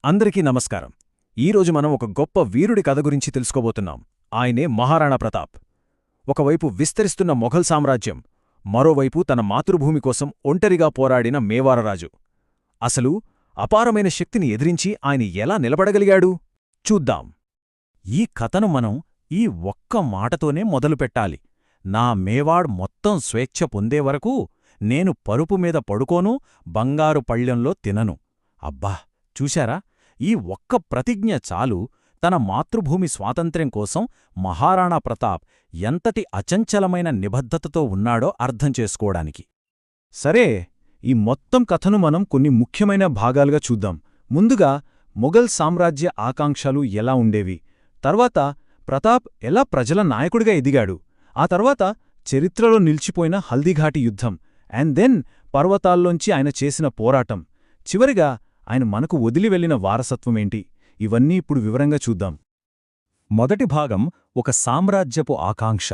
అందరికీ నమస్కారం. ఈరోజు మనం ఒక గొప్ప వీరుడి కథ గురించి తెలుసుకోబోతున్నాం. ఆయనే మహారాణా ప్రతాప్. ఒకవైపు విస్తరిస్తున్న మొఘల్ సామ్రాజ్యం, మరోవైపు తన మాతృభూమి కోసం ఒంటరిగా పోరాడిన మేవారరాజు. అసలు అపారమైన శక్తిని ఎదిరించి ఆయన ఎలా నిలబడగలిగాడు చూద్దాం. ఈ కథను మనం ఈ ఒక్క మాటతోనే మొదలుపెట్టాలి. నా మేవాడ్ మొత్తం స్వేచ్ఛ పొందేవరకు నేను పరుపు మీద పడుకోను, బంగారు పళ్ళ్యంలో తినను. అబ్బా, చూశారా? ఈ ఒక్క ప్రతిజ్ఞ చాలు తన మాతృభూమి స్వాతంత్ర్యం కోసం మహారాణా ప్రతాప్ ఎంతటి అచంచలమైన నిబద్ధతతో ఉన్నాడో అర్థం చేసుకోవడానికి. సరే, ఈ మొత్తం కథను మనం కొన్ని ముఖ్యమైన భాగాలుగా చూద్దాం. ముందుగా మొఘల్ సామ్రాజ్య ఆకాంక్షలు ఎలా ఉండేవి, తర్వాత ప్రతాప్ ఎలా ప్రజల నాయకుడిగా ఎదిగాడు, ఆ తర్వాత చరిత్రలో నిలిచిపోయిన హల్దీఘాటి యుద్ధం, అండ్ దెన్ పర్వతాల్లోంచి ఆయన చేసిన పోరాటం, చివరిగా ఆయన మనకు వదిలి వెళ్లిన వారసత్వమేంటి, ఇవన్నీ ఇప్పుడు వివరంగా చూద్దాం. మొదటి భాగం ఒక సామ్రాజ్యపు ఆకాంక్ష,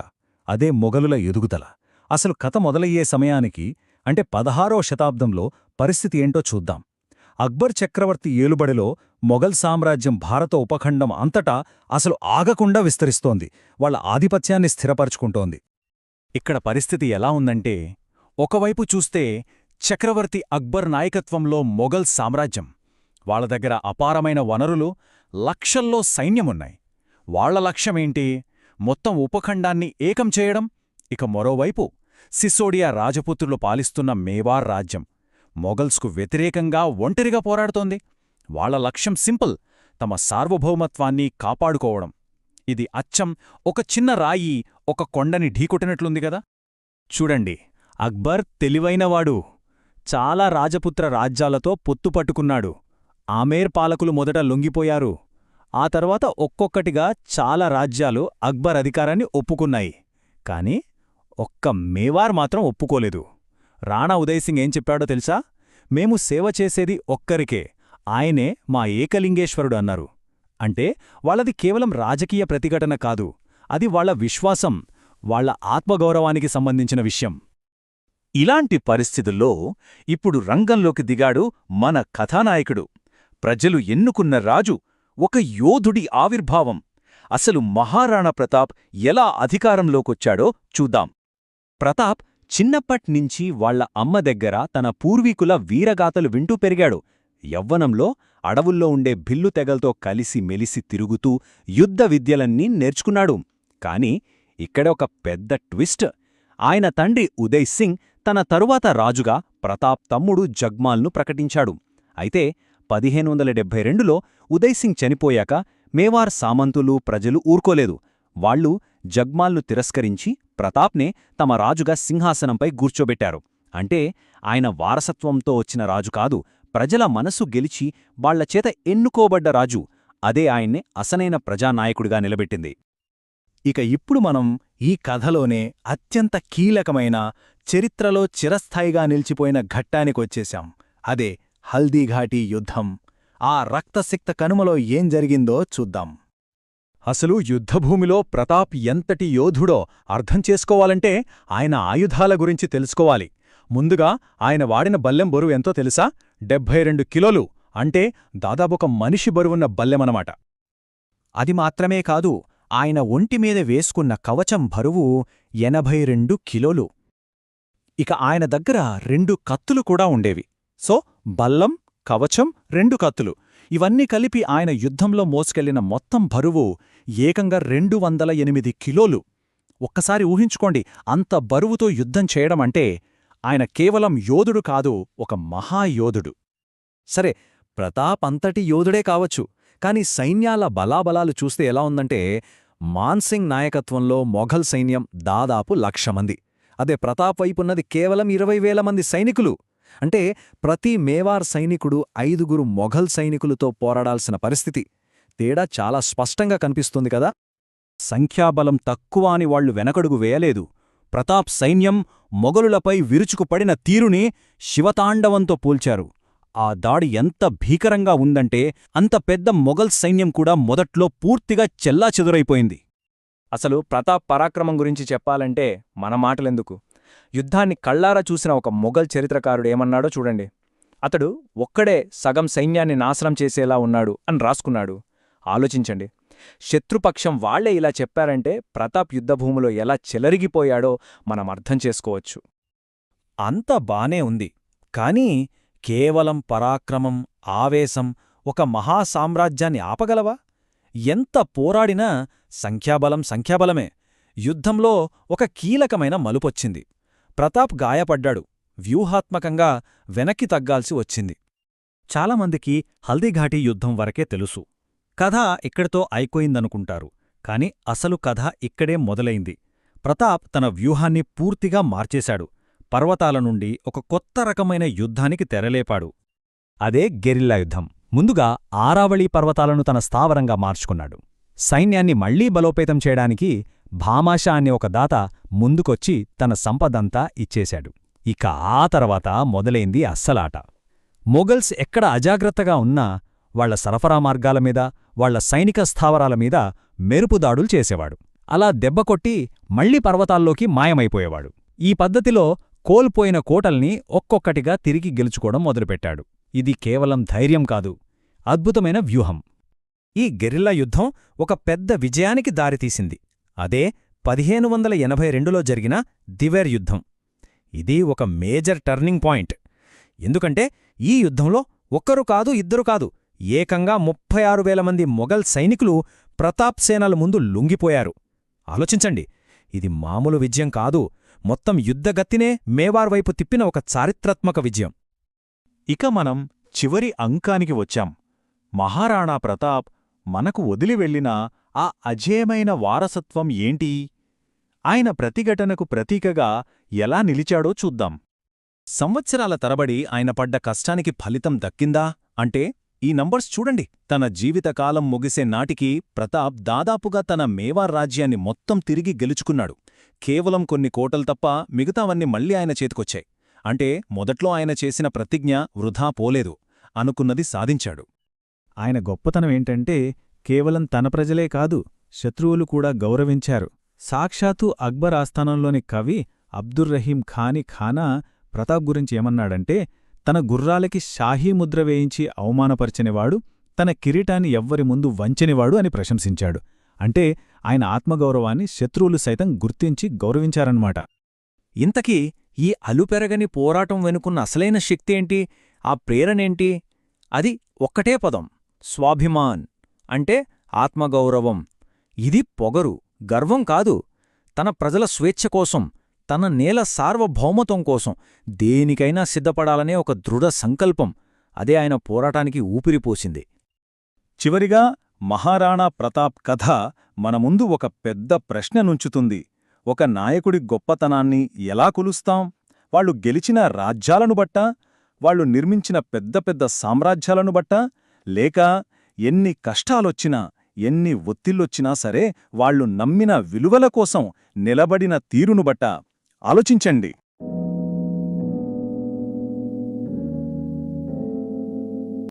అదే మొఘలుల ఎదుగుదల. అసలు కథ మొదలయ్యే సమయానికి అంటే 16వ శతాబ్దంలో పరిస్థితి ఏంటో చూద్దాం. అక్బర్ చక్రవర్తి ఏలుబడిలో మొఘల్ సామ్రాజ్యం భారత ఉపఖండం అంతటా అసలు ఆగకుండా విస్తరిస్తోంది, వాళ్ల ఆధిపత్యాన్ని స్థిరపరుచుకుంటోంది. ఇక్కడ పరిస్థితి ఎలా ఉందంటే, ఒకవైపు చూస్తే చక్రవర్తి అక్బర్ నాయకత్వంలో మొఘల్ సామ్రాజ్యం, వాళ్ల దగ్గర అపారమైన వనరులు, లక్షల్లో సైన్యమున్నాయి. వాళ్ల లక్ష్యమేంటి? మొత్తం ఉపఖండాన్ని ఏకం చేయడం. ఇక మరోవైపు సిసోడియా రాజపుత్రులు పాలిస్తున్న మేవార్ రాజ్యం మొఘల్స్కు వ్యతిరేకంగా ఒంటరిగా పోరాడుతోంది. వాళ్ల లక్ష్యం సింపుల్, తమ సార్వభౌమత్వాన్ని కాపాడుకోవడం. ఇది అచ్చం ఒక చిన్న రాయి ఒక కొండని ఢీకొట్టినట్లుంది గదా. చూడండి, అక్బర్ తెలివైనవాడు. చాలా రాజపుత్ర రాజ్యాలతో పొత్తుపట్టుకున్నాడు. ఆమేర్ పాలకులు మొదట లొంగిపోయారు. ఆ తర్వాత ఒక్కొక్కటిగా చాలా రాజ్యాలు అక్బర్ అధికారాన్ని ఒప్పుకున్నాయి. కాని ఒక్క మేవార్ మాత్రం ఒప్పుకోలేదు. రాణా ఉదయసింగ్ ఏం చెప్పాడో తెలుసా? మేము సేవ చేసేది ఒక్కరికే, ఆయనే మా ఏకలింగేశ్వరుడు అన్నారు. అంటే వాళ్ళది కేవలం రాజకీయ ప్రతిఘటన కాదు, అది వాళ్ల విశ్వాసం, వాళ్ల ఆత్మగౌరవానికి సంబంధించిన విషయం. ఇలాంటి పరిస్థితుల్లో ఇప్పుడు రంగంలోకి దిగాడు మన కథానాయకుడు, ప్రజలు ఎన్నుకున్న రాజు, ఒక యోధుడి ఆవిర్భావం. అసలు మహారాణా ప్రతాప్ ఎలా అధికారంలోకొచ్చాడో చూద్దాం. ప్రతాప్ చిన్నప్పట్నించి వాళ్ల అమ్మ దగ్గర తన పూర్వీకుల వీరగాథలు వింటూ పెరిగాడు. యవ్వనంలో అడవుల్లో ఉండే భిల్లు తెగలతో కలిసి మెలిసి తిరుగుతూ యుద్ధ విద్యలన్నీ నేర్చుకున్నాడు. కాని ఇక్కడ ఒక పెద్ద ట్విస్ట్. ఆయన తండ్రి ఉదయ్ సింగ్ తన తరువాత రాజుగా ప్రతాప్ తమ్ముడు జగ్మాల్ను ప్రకటించాడు. అయితే 1572లో ఉదయ్ సింగ్ చనిపోయాక మేవార్ సామంతులు, ప్రజలు ఊరుకోలేదు. వాళ్లు జగ్మాల్ను తిరస్కరించి ప్రతాప్నే తమ రాజుగా సింహాసనంపై కూర్చోబెట్టారు. అంటే ఆయన వారసత్వంతో వచ్చిన రాజు కాదు, ప్రజల మనసు గెలిచి వాళ్లచేత ఎన్నుకోబడ్డ రాజు. అదే ఆయన్నే అసలైన ప్రజానాయకుడిగా నిలబెట్టింది. ఇక ఇప్పుడు మనం ఈ కథలోనే అత్యంత కీలకమైన, చరిత్రలో చిరస్థాయిగా నిలిచిపోయిన ఘట్టానికొచ్చేశాం. అదే హల్దీఘాటి యుద్ధం. ఆ రక్తసిక్త కనుమలో ఏం జరిగిందో చూద్దాం. అసలు యుద్ధభూమిలో ప్రతాప్ ఎంతటి యోధుడో అర్థం చేసుకోవాలంటే ఆయన ఆయుధాల గురించి తెలుసుకోవాలి. ముందుగా ఆయన వాడిన బల్లెం బరువు ఎంతో తెలుసా? 72 కిలోలు. అంటే దాదాపొక మనిషి బరువున్న బల్లెమనమాట. అది మాత్రమే కాదు, ఆయన ఒంటిమీద వేసుకున్న కవచం బరువు 82 కిలోలు. ఇక ఆయన దగ్గర 2 కత్తులు కూడా ఉండేవి. సో బల్లం, కవచం, 2 కత్తులు, ఇవన్నీ కలిపి ఆయన యుద్ధంలో మోసుకెళ్లిన మొత్తం బరువు ఏకంగా 208 కిలోలు. ఒక్కసారి ఊహించుకోండి, అంత బరువుతో యుద్ధం చేయడమంటే ఆయన కేవలం యోధుడు కాదు, ఒక మహాయోధుడు. సరే, ప్రతాప్ అంతటి యోధుడే కావచ్చు, కాని సైన్యాల బలాబలాలు చూస్తే ఎలా ఉందంటే, మాన్సింగ్ నాయకత్వంలో మొఘల్ సైన్యం దాదాపు 1,00,000 మంది. అదే ప్రతాప్ వైపున్నది కేవలం 20,000 మంది సైనికులు. అంటే ప్రతి మేవార్ సైనికుడు 5 మొఘల్ సైనికులతో పోరాడాల్సిన పరిస్థితి. తేడా చాలా స్పష్టంగా కనిపిస్తుంది కదా. సంఖ్యాబలం తక్కువ అని వాళ్లు వెనకడుగు వేయలేదు. ప్రతాప్ సైన్యం మొఘలులపై విరుచుకుపడిన తీరుని శివతాండవంతో పోల్చారు. ఆ దాడి ఎంత భీకరంగా ఉందంటే, అంత పెద్ద మొఘల్ సైన్యం కూడా మొదట్లో పూర్తిగా చెల్లాచెదురైపోయింది. అసలు ప్రతాప్ పరాక్రమం గురించి చెప్పాలంటే మన మాటలెందుకు, యుద్ధాన్ని కళ్లారా చూసిన ఒక మొఘల్ చరిత్రకారుడేమన్నాడో చూడండి. అతడు ఒక్కడే సగం సైన్యాన్ని నాశనం చేసేలా ఉన్నాడు అని రాసుకున్నాడు. ఆలోచించండి, శత్రుపక్షం వాళ్లే ఇలా చెప్పారంటే ప్రతాప్ యుద్ధభూమిలో ఎలా చెలరిగిపోయాడో మనం అర్థం చేసుకోవచ్చు. అంత బానే ఉంది, కాని కేవలం పరాక్రమం, ఆవేశం ఒక మహాసామ్రాజ్యాన్ని ఆపగలవా? ఎంత పోరాడినా సంఖ్యాబలం సంఖ్యాబలమే. యుద్ధంలో ఒక కీలకమైన మలుపొచ్చింది. ప్రతాప్ గాయపడ్డాడు. వ్యూహాత్మకంగా వెనక్కి తగ్గాల్సి వచ్చింది. చాలామందికి హల్దీఘాటీ యుద్ధం వరకే తెలుసు. కథ ఇక్కడితో అయిపోయిందనుకుంటారు. కాని అసలు కథ ఇక్కడే మొదలైంది. ప్రతాప్ తన వ్యూహాన్ని పూర్తిగా మార్చేశాడు. పర్వతాల నుండి ఒక కొత్త రకమైన యుద్ధానికి తెరలేపాడు. అదే గెరిల్లా యుద్ధం. ముందుగా ఆరావళీ పర్వతాలను తన స్థావరంగా మార్చుకున్నాడు. సైన్యాన్ని మళ్లీ బలోపేతం చేయడానికి భామాషా అనే ఒక దాత ముందుకొచ్చి తన సంపదంతా ఇచ్చేశాడు. ఇక ఆ తర్వాత మొదలైంది అస్సలాట. మొఘల్స్ ఎక్కడ అజాగ్రత్తగా ఉన్నా వాళ్ల సరఫరా మార్గాలమీద, వాళ్ల సైనిక స్థావరాల మీద మెరుపుదాడులు చేసేవాడు. అలా దెబ్బకొట్టి మళ్లీ పర్వతాల్లోకి మాయమైపోయేవాడు. ఈ పద్ధతిలో కోల్పోయిన కోటల్ని ఒక్కొక్కటిగా తిరిగి గెలుచుకోవడం మొదలుపెట్టాడు. ఇది కేవలం ధైర్యం కాదు, అద్భుతమైన వ్యూహం. ఈ గెరిల్లా యుద్ధం ఒక పెద్ద విజయానికి దారితీసింది. అదే 1582లో జరిగిన దివేర్ యుద్ధం. ఇది ఒక మేజర్ టర్నింగ్ పాయింట్. ఎందుకంటే ఈ యుద్ధంలో ఒక్కరు కాదు, ఇద్దరు కాదు, ఏకంగా 36,000 మంది మొఘల్ సైనికులు ప్రతాప్ సేనల ముందు లొంగిపోయారు. ఆలోచించండి, ఇది మామూలు విజయం కాదు, మొత్తం యుద్ధగత్తినే మేవార్ వైపు తిప్పిన ఒక చారిత్రాత్మక విజయం. ఇక మనం చివరి అంకానికి వచ్చాం. మహారాణా ప్రతాప్ మనకు వదిలి వెళ్లిన ఆ అజేయమైన వారసత్వం ఏంటి? ఆయన ప్రతిఘటనకు ప్రతీకగా ఎలా నిలిచాడో చూద్దాం. సంవత్సరాల తరబడి ఆయన పడ్డ కష్టానికి ఫలితం దక్కిందా అంటే ఈ నంబర్స్ చూడండి. తన జీవితకాలం ముగిసే నాటికి ప్రతాప్ దాదాపుగా తన మేవార్ రాజ్యాన్ని మొత్తం తిరిగి గెలుచుకున్నాడు. కేవలం కొన్ని కోటలు తప్ప మిగతావన్నీ మళ్లీ ఆయన చేతికొచ్చాయి. అంటే మొదట్లో ఆయన చేసిన ప్రతిజ్ఞ వృధా పోలేదు, అనుకున్నది సాధించాడు. ఆయన గొప్పతనమేంటంటే కేవలం తన ప్రజలే కాదు, శత్రువులు కూడా గౌరవించారు. సాక్షాత్తు అక్బర్ ఆస్థానంలోని కవి అబ్దుర్రహీం ఖానా ప్రతాప్ గురించి ఏమన్నాడంటే, తన గుర్రాలకి షాహీ ముద్ర వేయించి అవమానపరిచినవాడు, తన కిరీటాన్ని ఎవ్వరి ముందు వంచనివాడు అని ప్రశంసించాడు. అంటే ఆయన ఆత్మగౌరవాన్ని శత్రువులు సైతం గుర్తించి గౌరవించారన్నమాట. ఇంతకీ ఈ అలుపెరగని పోరాటం వెనుకున్న అసలైన శక్తి ఏంటి? ఆ ప్రేరణేంటి? అది ఒక్కటే పదం, స్వాభిమాన్. అంటే ఆత్మగౌరవం. ఇది పొగరు, గర్వం కాదు. తన ప్రజల స్వేచ్ఛ కోసం, తన నేల సార్వభౌమత్వం కోసం దేనికైనా సిద్ధపడాలనే ఒక దృఢ సంకల్పం. అదే ఆయన పోరాటానికి ఊపిరిపోసింది. చివరిగా మహారాణా ప్రతాప్ కథ మన ముందు ఒక పెద్ద ప్రశ్న నుంచుతుంది. ఒక నాయకుడి గొప్పతనాన్ని ఎలా కొలుస్తాం? వాళ్ళు గెలిచిన రాజ్యాలను బట్టా? వాళ్ళు నిర్మించిన పెద్ద పెద్ద సామ్రాజ్యాలను బట్టా? లేక ఎన్ని కష్టాలొచ్చినా, ఎన్ని ఒత్తిళ్ళొచ్చినా సరే వాళ్ళు నమ్మిన విలువల కోసం నిలబడిన తీరును బట్టా? ఆలోచించండి.